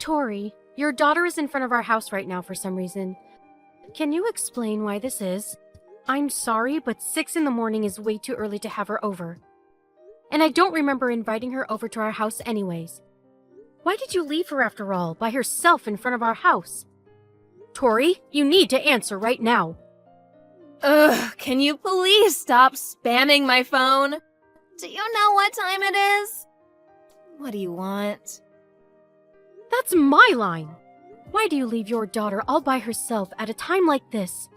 Tori, your daughter is in front of our house right now for some reason. Can you explain why this is? I'm sorry, but 6 in the morning is way too early to have her over. And I don't remember inviting her over to our house anyways. Why did you leave her after all, by herself in front of our house? Tori, you need to answer right now. Ugh, can you please stop spamming my phone? Do you know what time it is? What do you want? That's my line. Why do you leave your daughter all by herself at a time like this?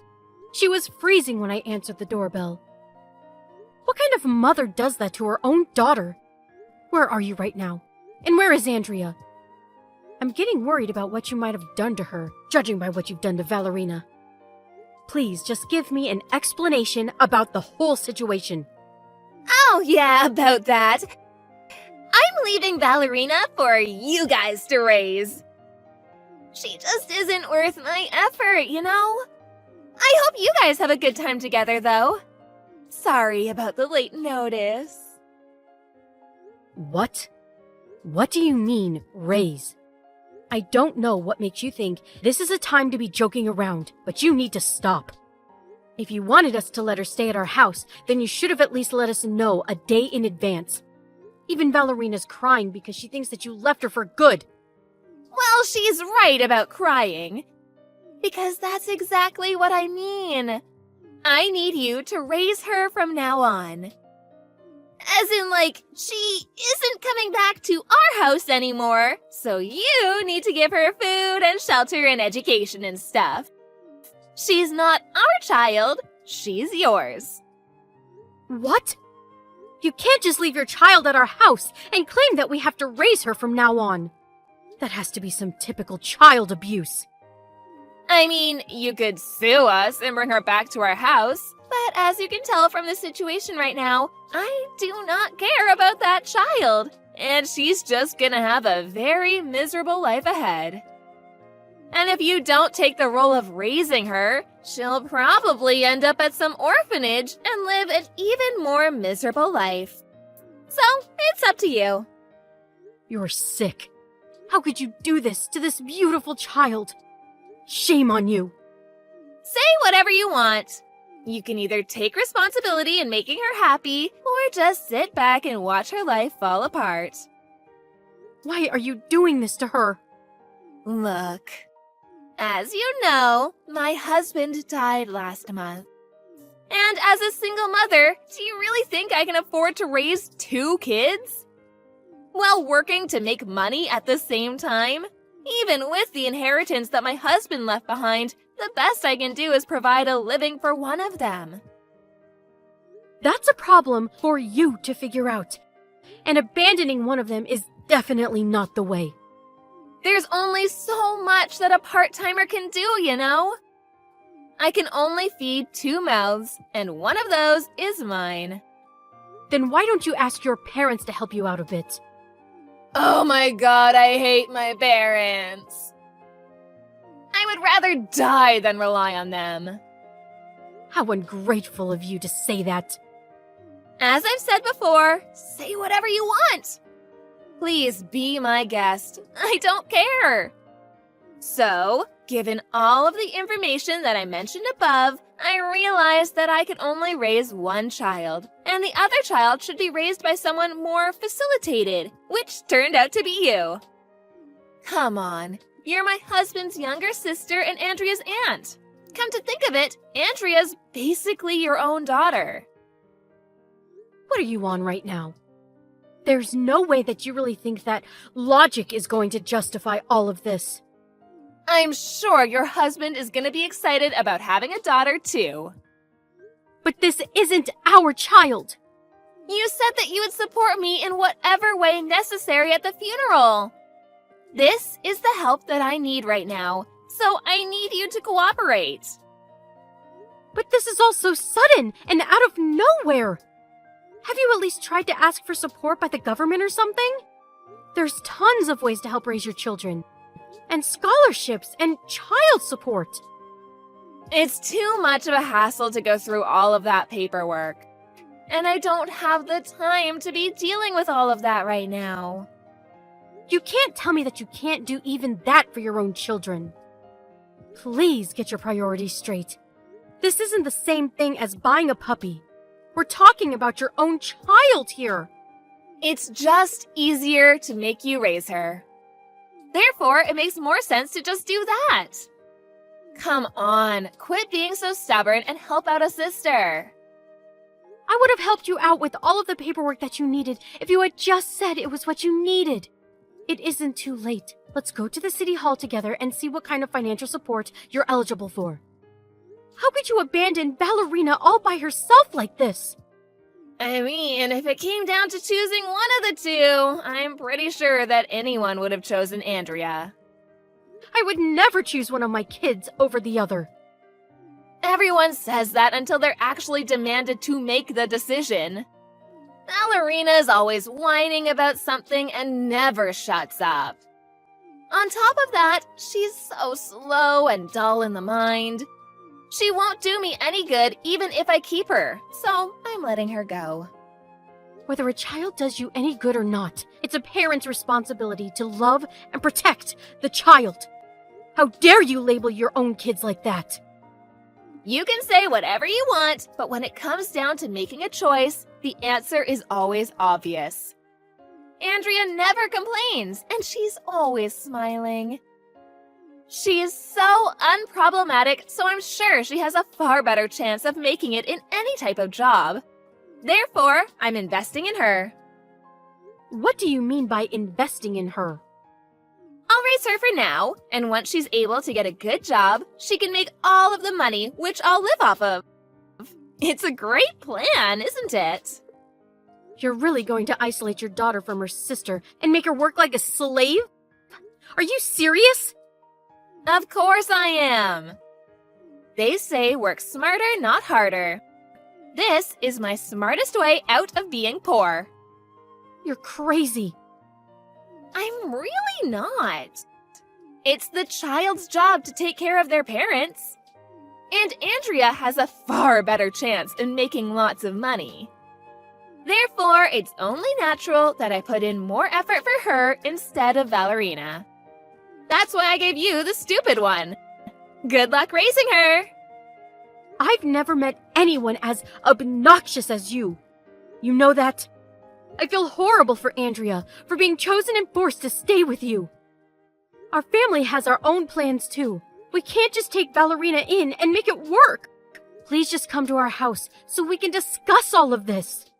She was freezing when I answered the doorbell. What kind of mother does that to her own daughter? Where are you right now? And where is Andrea? I'm getting worried about what you might have done to her, judging by what you've done to Valerina. Please just give me an explanation about the whole situation. Oh yeah, about that. I'm leaving Valerina for you guys to raise. She just isn't worth my effort, you know? I hope you guys have a good time together, though. Sorry about the late notice. What? What do you mean, raise? I don't know what makes you think this is a time to be joking around, but you need to stop. If you wanted us to let her stay at our house, then you should have at least let us know a day in advance. Even Valerina's crying because she thinks that you left her for good. Well, she's right about crying. Because that's exactly what I mean. I need you to raise her from now on. As in, like, she isn't coming back to our house anymore, so you need to give her food and shelter and education and stuff. She's not our child, she's yours. What? You can't just leave your child at our house and claim that we have to raise her from now on. That has to be some typical child abuse. I mean, you could sue us and bring her back to our house, but as you can tell from the situation right now, I do not care about that child, and she's just gonna have a very miserable life ahead. And if you don't take the role of raising her, she'll probably end up at some orphanage and live an even more miserable life. So, it's up to you. You're sick. How could you do this to this beautiful child? Shame on you. Say whatever you want. You can either take responsibility in making her happy, or just sit back and watch her life fall apart. Why are you doing this to her? Look, as you know, my husband died last month. And as a single mother, do you really think I can afford to raise 2 kids? While working to make money at the same time? Even with the inheritance that my husband left behind, the best I can do is provide a living for one of them. That's a problem for you to figure out. And abandoning one of them is definitely not the way. There's only so much that a part-timer can do, you know? I can only feed 2 mouths, and one of those is mine. Then why don't you ask your parents to help you out a bit? Oh my god, I hate my parents. I would rather die than rely on them. How ungrateful of you to say that. As I've said before, say whatever you want. Please be my guest. I don't care. So, given all of the information that I mentioned above, I realized that I could only raise one child, and the other child should be raised by someone more facilitated, which turned out to be you. Come on, you're my husband's younger sister and Andrea's aunt. Come to think of it, Andrea's basically your own daughter. What are you on right now? There's no way that you really think that logic is going to justify all of this. I'm sure your husband is going to be excited about having a daughter, too. But this isn't our child. You said that you would support me in whatever way necessary at the funeral. This is the help that I need right now, so I need you to cooperate. But this is all so sudden and out of nowhere. Have you at least tried to ask for support by the government or something? There's tons of ways to help raise your children. And scholarships and child support. It's too much of a hassle to go through all of that paperwork. And I don't have the time to be dealing with all of that right now. You can't tell me that you can't do even that for your own children. Please get your priorities straight. This isn't the same thing as buying a puppy. We're talking about your own child here. It's just easier to make you raise her. Therefore, it makes more sense to just do that. Come on, quit being so stubborn and help out a sister. I would have helped you out with all of the paperwork that you needed if you had just said it was what you needed. It isn't too late. Let's go to the city hall together and see what kind of financial support you're eligible for. How could you abandon Ballerina all by herself like this? I mean, if it came down to choosing one of the two, I'm pretty sure that anyone would have chosen Andrea. I would never choose one of my kids over the other. Everyone says that until they're actually demanded to make the decision. Ballerina is always whining about something and never shuts up. On top of that, she's so slow and dull in the mind. She won't do me any good even if I keep her, so I'm letting her go. Whether a child does you any good or not, it's a parent's responsibility to love and protect the child. How dare you label your own kids like that? You can say whatever you want, but when it comes down to making a choice, the answer is always obvious. Andrea never complains, and she's always smiling. She is so unproblematic, so I'm sure she has a far better chance of making it in any type of job. Therefore, I'm investing in her. What do you mean by investing in her? I'll raise her for now, and once she's able to get a good job, she can make all of the money, which I'll live off of. It's a great plan, isn't it? You're really going to isolate your daughter from her sister and make her work like a slave? Are you serious? Of course I am. They say work smarter, not harder. This is my smartest way out of being poor. You're crazy. I'm really not. It's the child's job to take care of their parents. And Andrea has a far better chance in making lots of money. Therefore, it's only natural that I put in more effort for her instead of Ballerina. That's why I gave you the stupid one. Good luck raising her. I've never met anyone as obnoxious as you. You know that? I feel horrible for Andrea for being chosen and forced to stay with you. Our family has our own plans too. We can't just take Ballerina in and make it work. Please just come to our house so we can discuss all of this.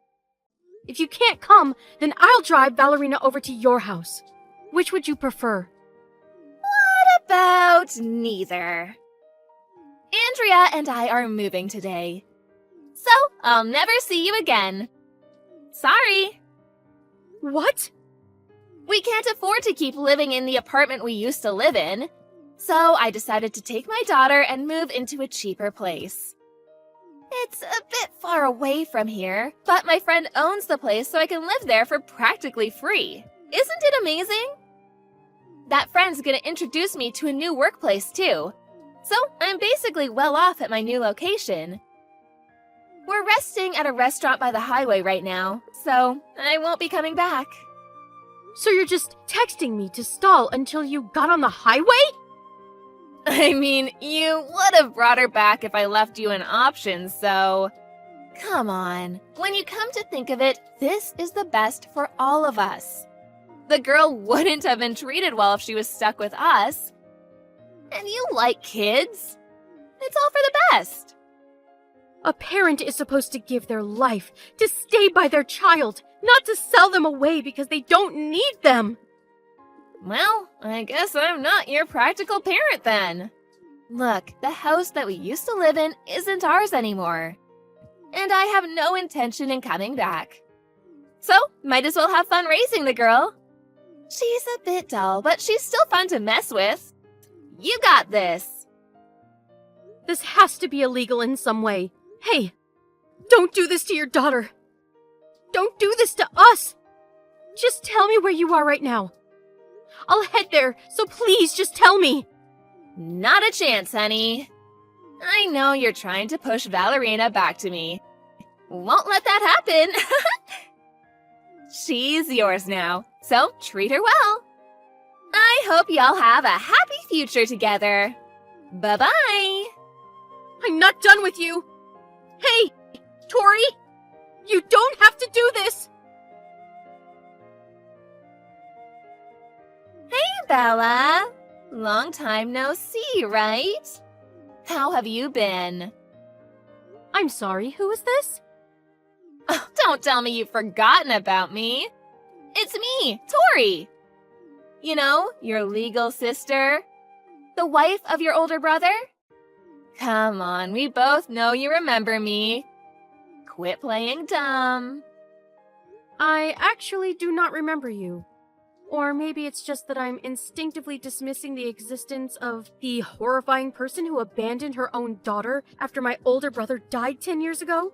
If you can't come, then I'll drive Ballerina over to your house. Which would you prefer? What about neither? Andrea and I are moving today. So, I'll never see you again. Sorry. What? We can't afford to keep living in the apartment we used to live in. So, I decided to take my daughter and move into a cheaper place. It's a bit far away from here, but my friend owns the place so I can live there for practically free. Isn't it amazing? That friend's gonna introduce me to a new workplace too. So I'm basically well off at my new location. We're resting at a restaurant by the highway right now, so I won't be coming back. So you're just texting me to stall until you got on the highway? I mean, you would have brought her back if I left you an option, so... Come on. When you come to think of it, this is the best for all of us. The girl wouldn't have been treated well if she was stuck with us. And you like kids. It's all for the best. A parent is supposed to give their life to stay by their child, not to sell them away because they don't need them. Well, I guess I'm not your practical parent then. Look, the house that we used to live in isn't ours anymore. And I have no intention in coming back. So, might as well have fun raising the girl. She's a bit dull, but she's still fun to mess with. You got this. This has to be illegal in some way. Hey, don't do this to your daughter. Don't do this to us. Just tell me where you are right now. I'll head there, so please just tell me. Not a chance, honey. I know you're trying to push Ballerina back to me. Won't let that happen. She's yours now, so treat her well. I hope y'all have a happy future together. Bye-bye. I'm not done with you. Hey, Tori, you don't have to do this. Hey, Bella. Long time no see, right? How have you been? I'm sorry, who is this? Oh, don't tell me you've forgotten about me. It's me, Tori. You know, your legal sister. The wife of your older brother? Come on, we both know you remember me. Quit playing dumb. I actually do not remember you. Or maybe it's just that I'm instinctively dismissing the existence of the horrifying person who abandoned her own daughter after my older brother died 10 years ago?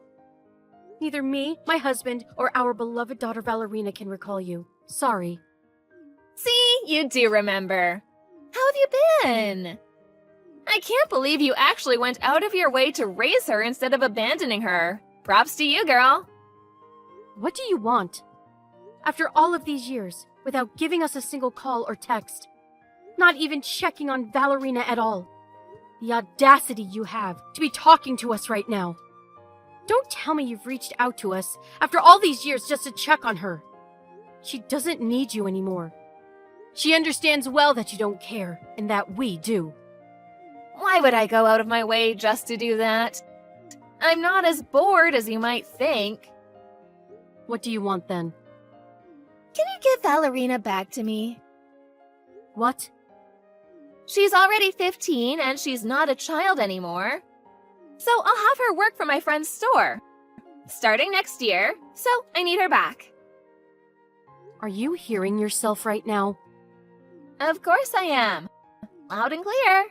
Neither me, my husband, or our beloved daughter Valerina can recall you. Sorry. See, you do remember. How have you been? I can't believe you actually went out of your way to raise her instead of abandoning her. Props to you, girl. What do you want? After all of these years, without giving us a single call or text. Not even checking on Valerina at all. The audacity you have to be talking to us right now. Don't tell me you've reached out to us after all these years just to check on her. She doesn't need you anymore. She understands well that you don't care, and that we do. Why would I go out of my way just to do that? I'm not as bored as you might think. What do you want then? Can you give Valerina back to me? What? She's already 15 and she's not a child anymore. So I'll have her work for my friend's store. Starting next year, so I need her back. Are you hearing yourself right now? Of course I am. Loud and clear.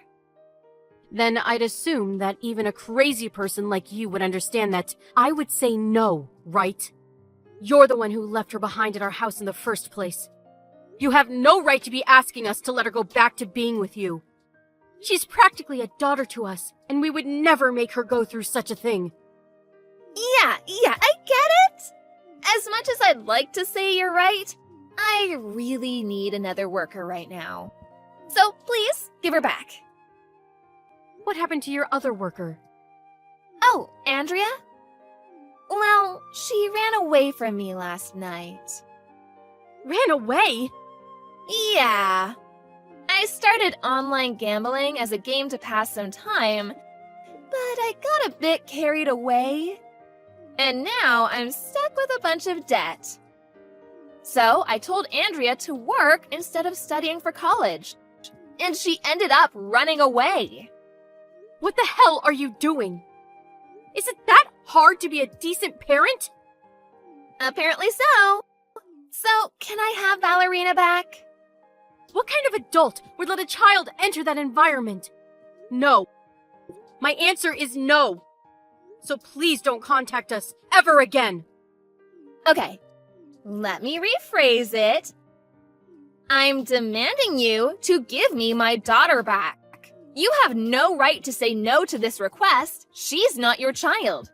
Then I'd assume that even a crazy person like you would understand that I would say no, right? You're the one who left her behind at our house in the first place. You have no right to be asking us to let her go back to being with you. She's practically a daughter to us, and we would never make her go through such a thing. Yeah, I get it. As much as I'd like to say you're right, I really need another worker right now. So please, give her back. What happened to your other worker? Oh, Andrea? Well, she ran away from me last night. Ran away? Yeah. I started online gambling as a game to pass some time, but I got a bit carried away. And now I'm stuck with a bunch of debt. So I told Andrea to work instead of studying for college. And she ended up running away. What the hell are you doing? Is it that hard to be a decent parent? Apparently so. So, can I have Valerina back? What kind of adult would let a child enter that environment? No. My answer is no. So please don't contact us ever again. Okay, let me rephrase it. I'm demanding you to give me my daughter back. You have no right to say no to this request. She's not your child.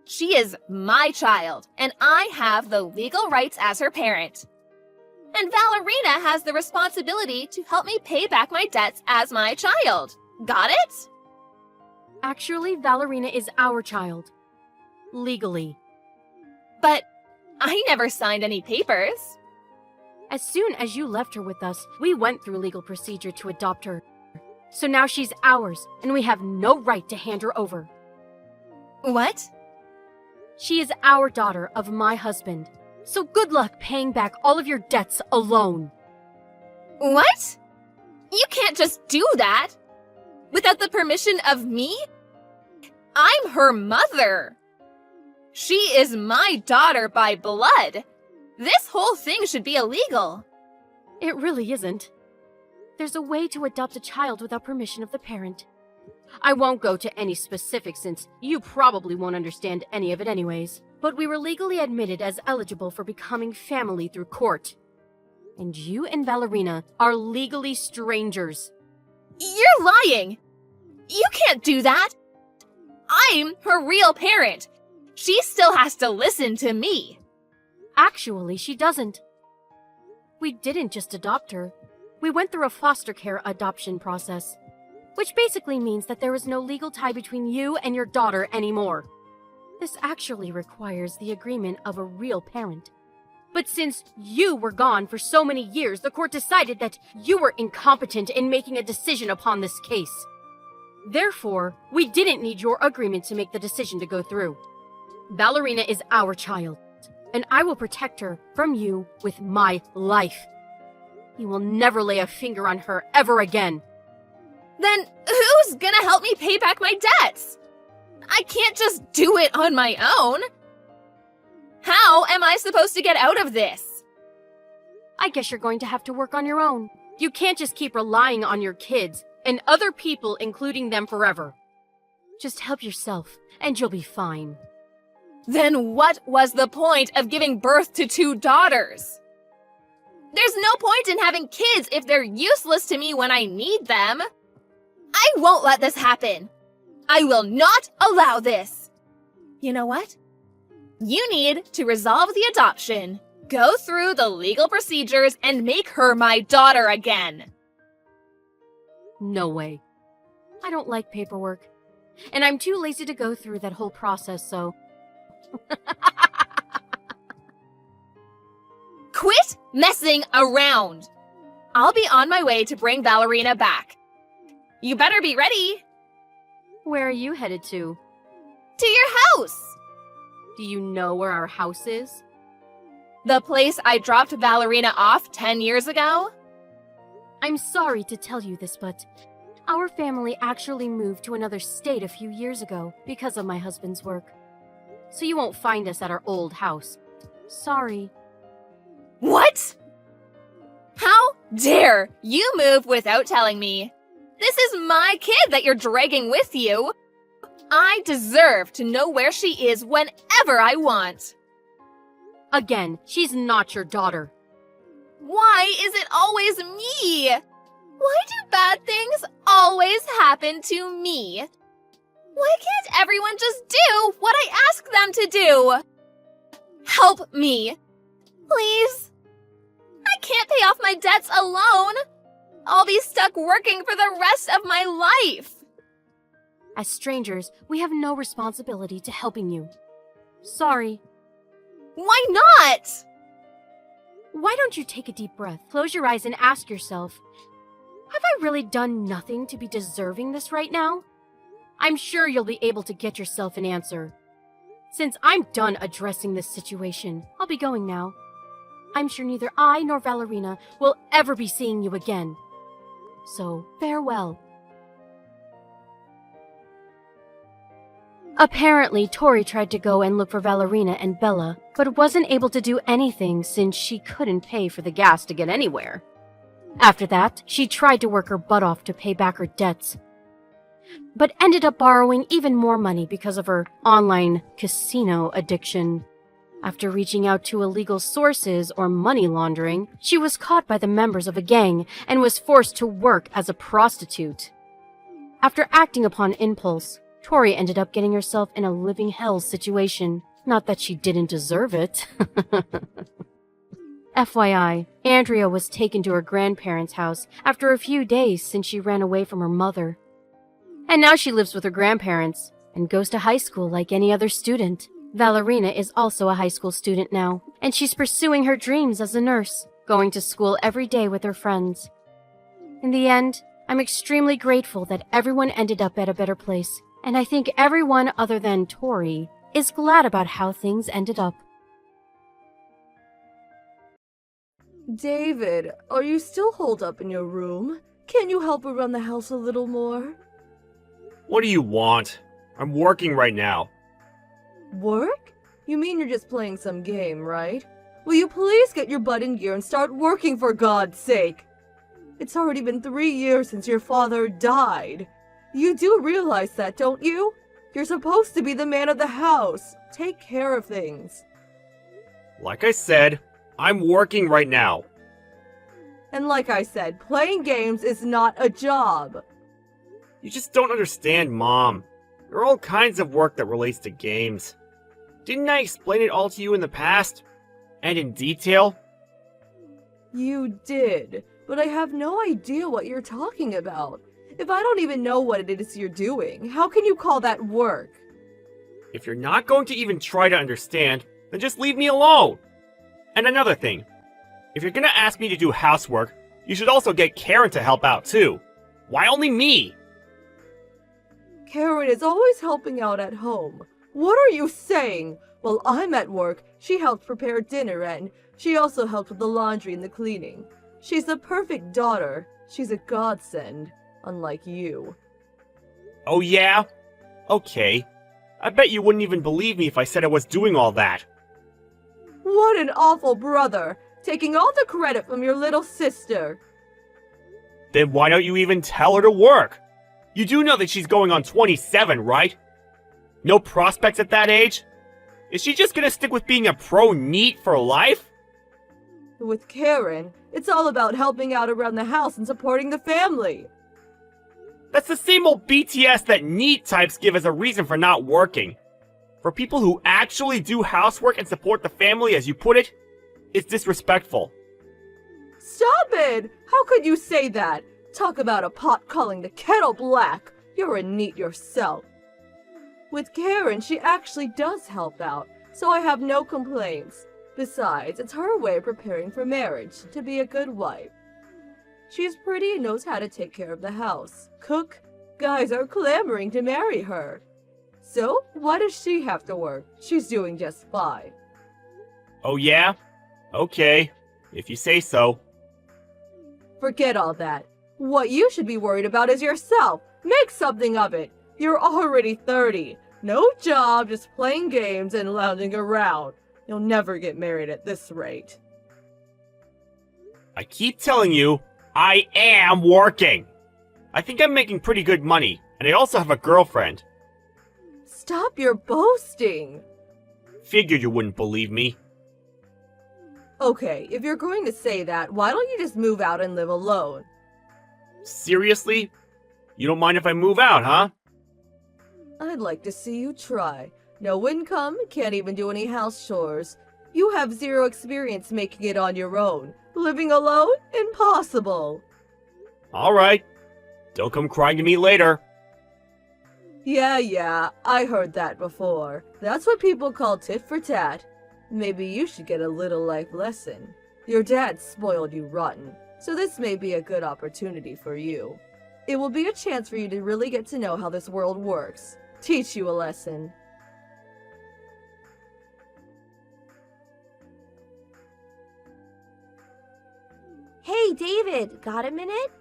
She is my child, and I have the legal rights as her parent. And Valerina has the responsibility to help me pay back my debts as my child. Got it? Actually, Valerina is our child. Legally. But I never signed any papers. As soon as you left her with us, we went through legal procedure to adopt her. So now she's ours, and we have no right to hand her over. What? She is our daughter of my husband. So good luck paying back all of your debts alone. What? You can't just do that. Without the permission of me? I'm her mother. She is my daughter by blood. This whole thing should be illegal. It really isn't. There's a way to adopt a child without permission of the parent. I won't go to any specifics since you probably won't understand any of it anyways. But we were legally admitted as eligible for becoming family through court. And you and Valerina are legally strangers. You're lying! You can't do that! I'm her real parent! She still has to listen to me! Actually, she doesn't. We didn't just adopt her. we went through a foster care adoption process, which basically means that there is no legal tie between you and your daughter anymore. This actually requires the agreement of a real parent. But since you were gone for so many years, the court decided that you were incompetent in making a decision upon this case. Therefore, we didn't need your agreement to make the decision to go through. Ballerina is our child, and I will protect her from you with my life. You will never lay a finger on her ever again. Then who's gonna help me pay back my debts? I can't just do it on my own. How am I supposed to get out of this? I guess you're going to have to work on your own. You can't just keep relying on your kids and other people, including them, forever. Just help yourself, and you'll be fine. Then what was the point of giving birth to 2 daughters? There's no point in having kids if they're useless to me when I need them. I won't let this happen. I will not allow this. You know what? You need to resolve the adoption, go through the legal procedures, and make her my daughter again. No way. I don't like paperwork, and I'm too lazy to go through that whole process, so... Quit messing around! I'll be on my way to bring Ballerina back. You better be ready. Where are you headed to? To your house! Do you know where our house is? The place I dropped Ballerina off 10 years ago? I'm sorry to tell you this, but our family actually moved to another state a few years ago because of my husband's work. So you won't find us at our old house. Sorry. What? How dare you move without telling me? This is my kid that you're dragging with you. I deserve to know where she is whenever I want. Again, she's not your daughter. Why is it always me? Why do bad things always happen to me? Why can't everyone just do what I ask them to do? Help me, please. I can't pay off my debts alone. I'll be stuck working for the rest of my life. As strangers, we have no responsibility to helping you. Sorry. Why not? Why don't you take a deep breath, close your eyes, and ask yourself, have I really done nothing to be deserving this right now? I'm sure you'll be able to get yourself an answer. Since I'm done addressing this situation, I'll be going now. I'm sure neither I nor Ballerina will ever be seeing you again. So, farewell. Apparently, Tori tried to go and look for Ballerina and Bella, but wasn't able to do anything since she couldn't pay for the gas to get anywhere. After that, she tried to work her butt off to pay back her debts, but ended up borrowing even more money because of her online casino addiction. After reaching out to illegal sources or money laundering, she was caught by the members of a gang and was forced to work as a prostitute. After acting upon impulse, Tori ended up getting herself in a living hell situation. Not that she didn't deserve it. FYI, Andrea was taken to her grandparents' house after a few days since she ran away from her mother. And now she lives with her grandparents and goes to high school like any other student. Ballerina is also a high school student now, and she's pursuing her dreams as a nurse, going to school every day with her friends. In the end, I'm extremely grateful that everyone ended up at a better place, and I think everyone other than Tori is glad about how things ended up. David, are you still holed up in your room? Can you help around the house a little more? What do you want? I'm working right now. Work? You mean you're just playing some game, right? Will you please get your butt in gear and start working for God's sake? It's already been 3 years since your father died. You do realize that, don't you? You're supposed to be the man of the house. Take care of things. Like I said, I'm working right now. And like I said, playing games is not a job. You just don't understand, Mom. There are all kinds of work that relates to games. Didn't I explain it all to you in the past? And in detail? You did. but I have no idea what you're talking about. If I don't even know what it is you're doing, how can you call that work? If you're not going to even try to understand, then just leave me alone. And another thing, if you're gonna ask me to do housework, you should also get Karen to help out too. Why only me? Karen is always helping out at home. What are you saying? While I'm at work, she helps prepare dinner and she also helps with the laundry and the cleaning. She's the perfect daughter. She's a godsend, unlike you. Oh yeah? Okay. I bet you wouldn't even believe me if I said I was doing all that. What an awful brother, taking all the credit from your little sister. Then why don't you even tell her to work? You do know that she's going on 27, right? No prospects at that age? Is she just gonna stick with being a pro NEET for life? With Karen, it's all about helping out around the house and supporting the family. That's the same old BTS that NEET types give as a reason for not working. For people who actually do housework and support the family, as you put it, it's disrespectful. Stop it! How could you say that? Talk about a pot calling the kettle black. You're a NEET yourself. With Karen, she actually does help out, so I have no complaints. Besides, it's her way of preparing for marriage, to be a good wife. She's pretty and knows how to take care of the house, cook. Guys are clamoring to marry her. So, why does she have to work? She's doing just fine. Oh yeah? Okay, if you say so. Forget all that. What you should be worried about is yourself. Make something of it. You're already 30. No job, just playing games and lounging around. You'll never get married at this rate. I keep telling you, I am working. I think I'm making pretty good money, and I also have a girlfriend. Stop your boasting. Figured you wouldn't believe me. Okay, if you're going to say that, why don't you just move out and live alone? Seriously? You don't mind if I move out, huh? I'd like to see you try. No income, can't even do any house chores. You have zero experience making it on your own. Living alone? Impossible. Alright. Don't come crying to me later. Yeah, I heard that before. That's what people call tit for tat. Maybe you should get a little life lesson. Your dad spoiled you rotten, so this may be a good opportunity for you. It will be a chance for you to really get to know how this world works. Teach you a lesson. Hey, David, got a minute?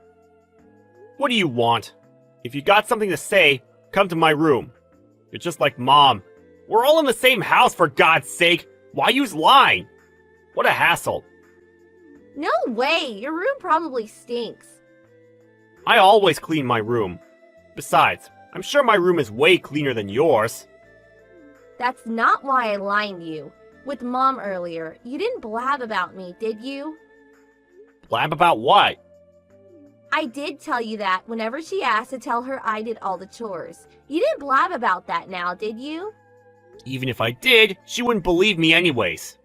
What do you want? If you got something to say, come to my room. You're just like Mom. We're all in the same house, for God's sake. Why use lying? What a hassle. No way, your room probably stinks. I always clean my room. Besides, I'm sure my room is way cleaner than yours. That's not why I lied to you. With Mom earlier, you didn't blab about me, did you? Blab about what? I did tell you that whenever she asked to tell her I did all the chores. You didn't blab about that now, did you? Even if I did, she wouldn't believe me anyways.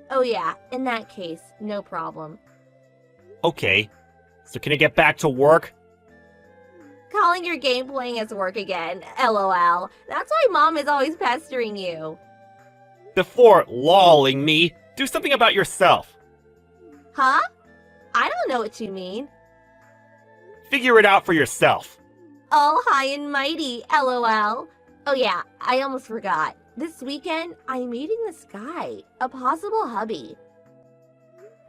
Oh yeah, in that case, no problem. Okay, so can I get back to work? Calling your game playing as work again, LOL. That's why Mom is always pestering you. Before lolling me, do something about yourself. Huh? I don't know what you mean. Figure it out for yourself. All high and mighty, LOL. Oh yeah, I almost forgot. This weekend, I'm meeting this guy, a possible hubby.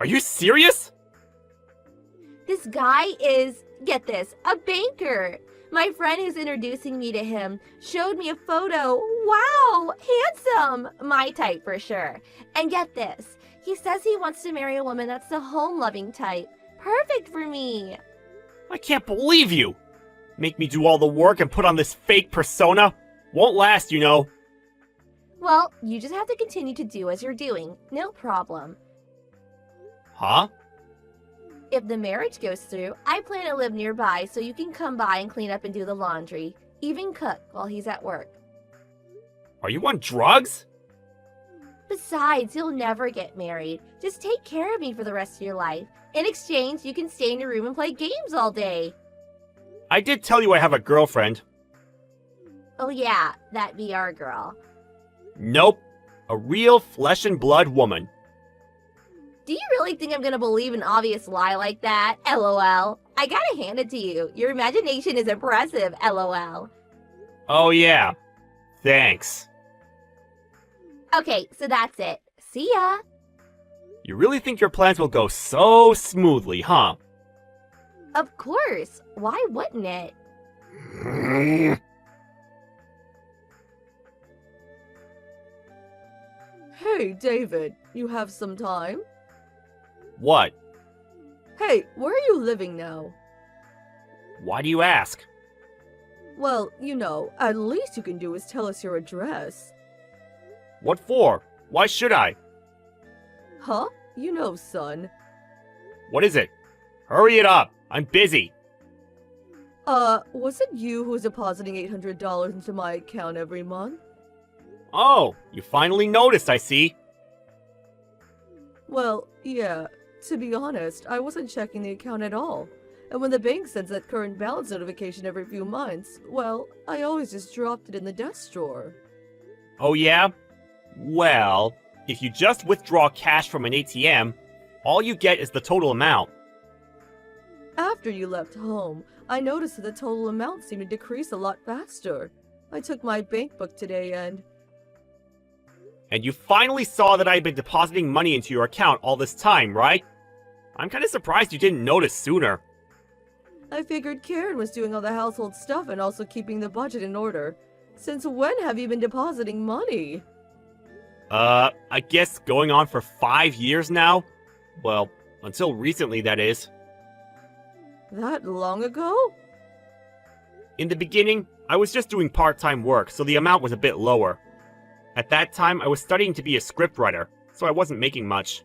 Are you serious? This guy is, get this, a banker. My friend who's introducing me to him showed me a photo. Wow, handsome. My type for sure. And get this, he says he wants to marry a woman that's the home-loving type. Perfect for me. I can't believe you! Make me do all the work and put on this fake persona? Won't last, you know. Well, you just have to continue to do as you're doing. No problem. Huh? If the marriage goes through, I plan to live nearby so you can come by and clean up and do the laundry. Even cook while he's at work. Are you on drugs? Besides, you'll never get married. Just take care of me for the rest of your life. In exchange, you can stay in your room and play games all day. I did tell you I have a girlfriend. Oh yeah, that VR girl. Nope. A real flesh and blood woman. Do you really think I'm gonna believe an obvious lie like that? LOL. I gotta hand it to you. Your imagination is impressive, LOL. Oh yeah. Thanks. Okay, so that's it. See ya. You really think your plans will go so smoothly, huh? Of course. Why wouldn't it? Hey, David, you have some time? What? Hey, where are you living now? Why do you ask? Well, you know, at least you can do is tell us your address. What for? Why should I? Huh? You know, son. What is it? Hurry it up. I'm busy. Was it you who was depositing $800 into my account every month? Oh, you finally noticed, I see. Well, yeah. To be honest, I wasn't checking the account at all. And when the bank sends that current balance notification every few months, well, I always just dropped it in the desk drawer. Oh yeah? Well, if you just withdraw cash from an ATM, all you get is the total amount. After you left home, I noticed that the total amount seemed to decrease a lot faster. I took my bank book today and... And you finally saw that I had been depositing money into your account all this time, right? I'm kinda surprised you didn't notice sooner. I figured Karen was doing all the household stuff and also keeping the budget in order. Since when have you been depositing money? I guess going on for 5 years now? Well, until recently, that is. That long ago? In the beginning, I was just doing part-time work, so the amount was a bit lower. At that time, I was studying to be a scriptwriter, so I wasn't making much.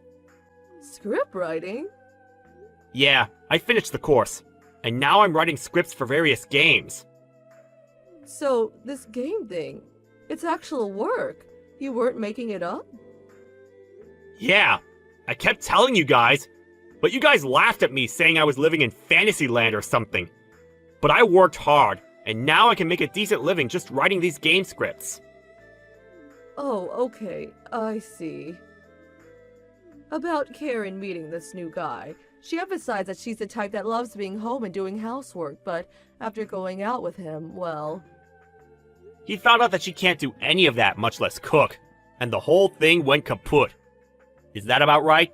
Script writing? Yeah, I finished the course, and now I'm writing scripts for various games. So, this game thing, it's actual work. You weren't making it up? Yeah, I kept telling you guys, but you guys laughed at me saying I was living in Fantasyland or something. But I worked hard, and now I can make a decent living just writing these game scripts. Oh, okay, I see. About Karen meeting this new guy. She emphasized that she's the type that loves being home and doing housework, but after going out with him, well... He found out that she can't do any of that, much less cook, and the whole thing went kaput. Is that about right?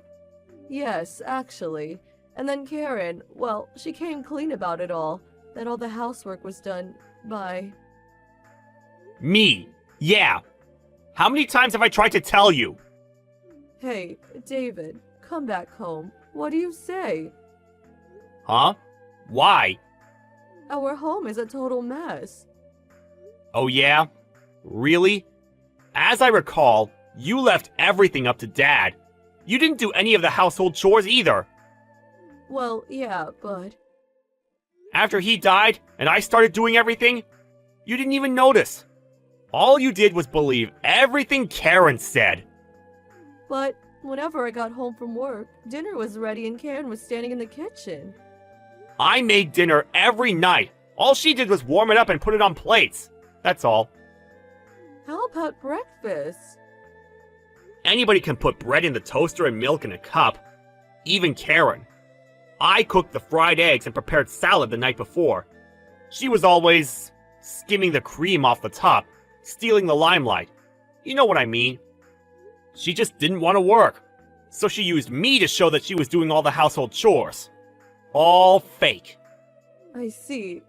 Yes, actually. And then Karen, well, she came clean about it all, that all the housework was done by... Me. Yeah. How many times have I tried to tell you? Hey, David, come back home. What do you say? Huh? Why? Our home is a total mess. Oh yeah? Really? As I recall, you left everything up to Dad. You didn't do any of the household chores either. Well, yeah, but... After he died, and I started doing everything, you didn't even notice. All you did was believe everything Karen said. But whenever I got home from work, dinner was ready and Karen was standing in the kitchen. I made dinner every night. All she did was warm it up and put it on plates. That's all. How about breakfast? Anybody can put bread in the toaster and milk in a cup. Even Karen. I cooked the fried eggs and prepared salad the night before. She was always skimming the cream off the top, stealing the limelight. You know what I mean. She just didn't want to work, so she used me to show that she was doing all the household chores. All fake. I see.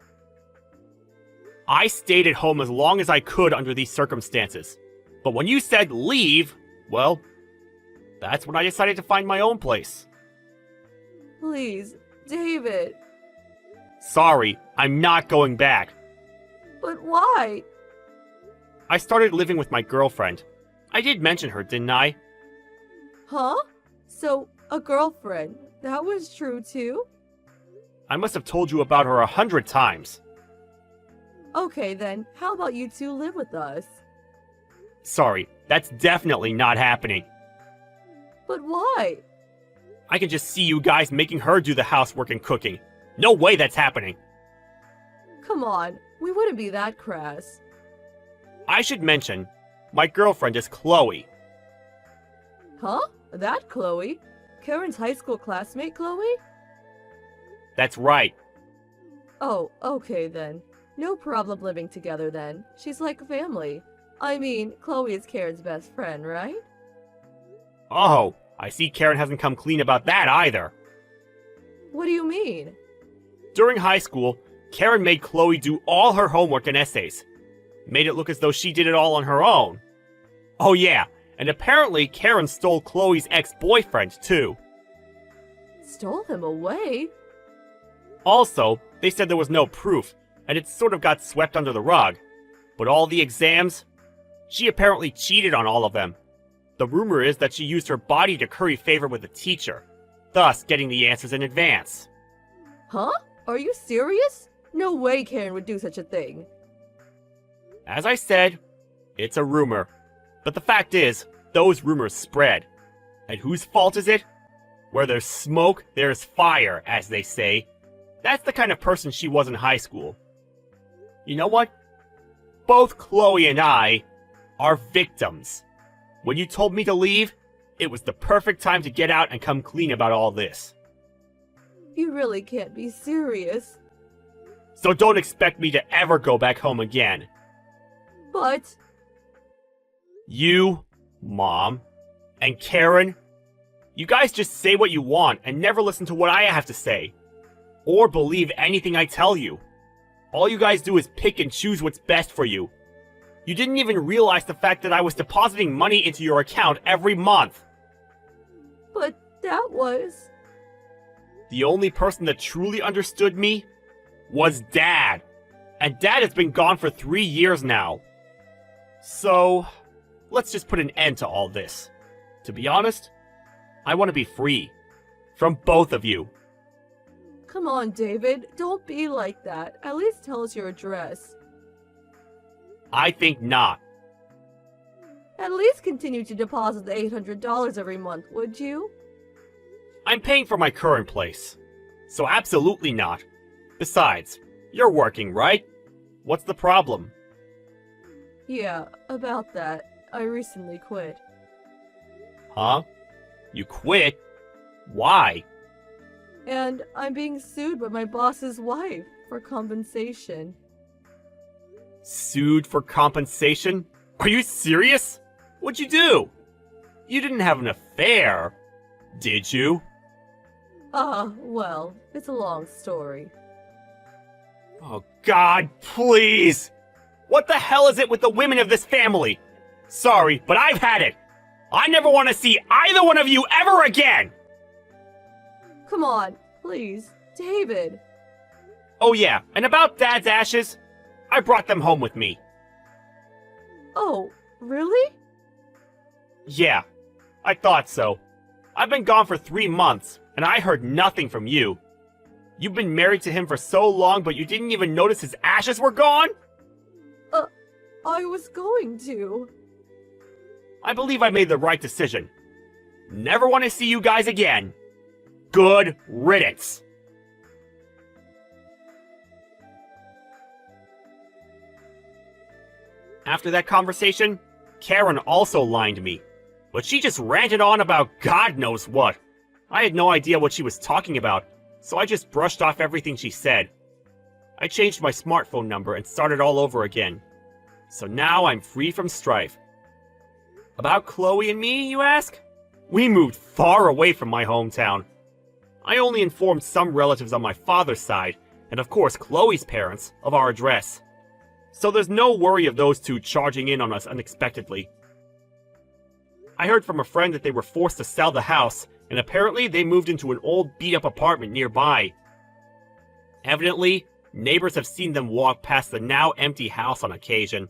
I stayed at home as long as I could under these circumstances. But when you said leave, well, that's when I decided to find my own place. Please, David. Sorry, I'm not going back. But why? I started living with my girlfriend. I did mention her, didn't I? Huh? So, a girlfriend. That was true too? I must have told you about her 100 times. Okay then, how about you two live with us? Sorry, that's definitely not happening. But why? I can just see you guys making her do the housework and cooking. No way that's happening. Come on, we wouldn't be that crass. I should mention, my girlfriend is Chloe. Huh? That Chloe? Karen's high school classmate, Chloe? That's right. Oh, okay then. No problem living together then. She's like family. I mean, Chloe is Karen's best friend, right? Oh, I see Karen hasn't come clean about that either. What do you mean? During high school, Karen made Chloe do all her homework and essays. Made it look as though she did it all on her own. Oh yeah, and apparently Karen stole Chloe's ex-boyfriend too. Stole him away? Also, they said there was no proof, and it sort of got swept under the rug. But all the exams? She apparently cheated on all of them. The rumor is that she used her body to curry favor with the teacher, thus getting the answers in advance. Huh? Are you serious? No way Karen would do such a thing. As I said, it's a rumor. But the fact is, those rumors spread. And whose fault is it? Where there's smoke, there's fire, as they say. That's the kind of person she was in high school. You know what? Both Chloe and I are victims. When you told me to leave, it was the perfect time to get out and come clean about all this. You really can't be serious. So don't expect me to ever go back home again. But... You, Mom, and Karen, you guys just say what you want and never listen to what I have to say. Or believe anything I tell you. All you guys do is pick and choose what's best for you. You didn't even realize the fact that I was depositing money into your account every month. But that was... The only person that truly understood me was Dad. And Dad has been gone for 3 years now. So, let's just put an end to all this. To be honest, I want to be free. From both of you. Come on, David. Don't be like that. At least tell us your address. I think not. At least continue to deposit the $800 every month, would you? I'm paying for my current place. So absolutely not. Besides, you're working, right? What's the problem? Yeah, about that. I recently quit. Huh? You quit? Why? And I'm being sued by my boss's wife for compensation. Sued for compensation? Are you serious? What'd you do? You didn't have an affair, did you? Well, it's a long story. Oh God, please! What the hell is it with the women of this family? Sorry, but I've had it! I never want to see either one of you ever again! Come on, please, David. Oh yeah, and about Dad's ashes, I brought them home with me. Oh, really? Yeah, I thought so. I've been gone for 3 months, and I heard nothing from you. You've been married to him for so long, but you didn't even notice his ashes were gone? I was going to. I believe I made the right decision. Never want to see you guys again. Good riddance. After that conversation, Karen also lined me. But she just ranted on about God knows what. I had no idea what she was talking about, so I just brushed off everything she said. I changed my smartphone number and started all over again. So now I'm free from strife. About Chloe and me, you ask? We moved far away from my hometown. I only informed some relatives on my father's side, and of course Chloe's parents, of our address. So there's no worry of those two charging in on us unexpectedly. I heard from a friend that they were forced to sell the house, and apparently they moved into an old beat-up apartment nearby. Evidently, neighbors have seen them walk past the now empty house on occasion.